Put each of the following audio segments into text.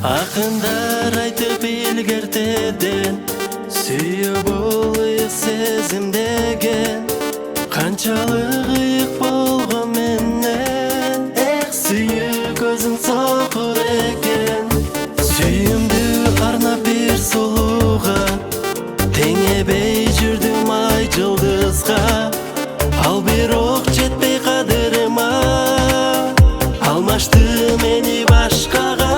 Акындар айтып илгертеден сүйүп ылыйык сезим деген канчалык ыйык болгон менен сүйүү көзүң сокур экен. Сүйүмдү арнап бир сулууга теңебей жүрдүм ай жылдызга. Ал бирок жетпей кадырыма алмашты мени башкага.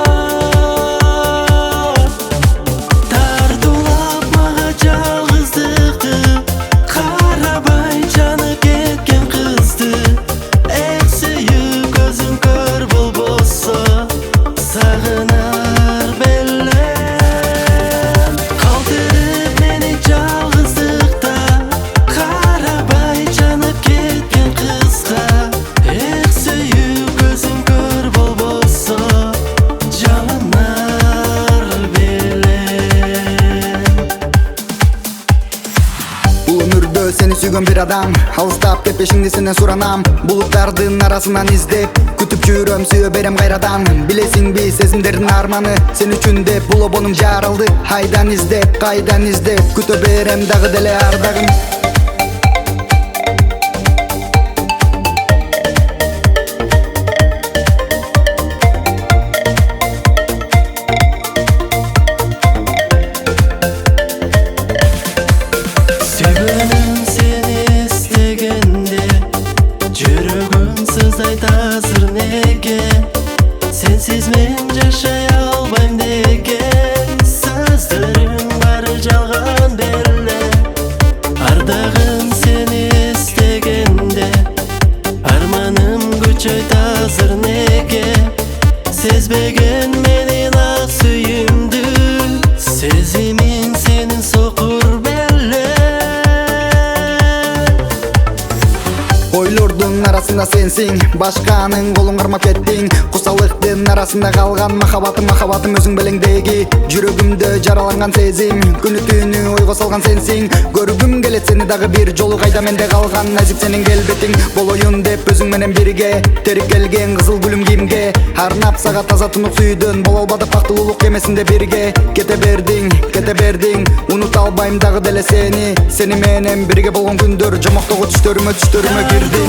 Seni sүйгөн bir адам алыстап кеп пешиңди сенен суранам. Булуттардын арасынан издеп күтүп жүрөм, сүйө берем кайрадан. Билесиңби сезимдердин арманы сен үчүн деп бул обонуң жаралды. Кайдан издеп күтө берем дагы деле ардагым. Азыр неге сенсиз мен жашай албайм деген сөздөрүм баары жалган беле. Ардагым сени эстегенде арманым күчөйт азыр неге сезбеген менин ак сүйүмдү сезимин сенин сокур беле. Ойлордун арасында сенсиң, башканын колун кармап кеттиң. Кусалыктын арасында калган махабатым өзүң белеңдеги. Жүрөгүмдө жараланган сезим, күнү түнү ойго салган сенсиң. Көргүм келет сени дагы бир жолу, кайда менде калган назик сенин келбетиң. Болоюн деп өзүң менен бирге терип келген кызыл гүлүм кимге. Арнап сага таза тунук сүйдөн, боло албады пактылуулук кемесинде бирге. Кете бердиң, унута албайм дагы деле сени менен бирге болгон күндөр жомоктогу түштөрүмө кирди.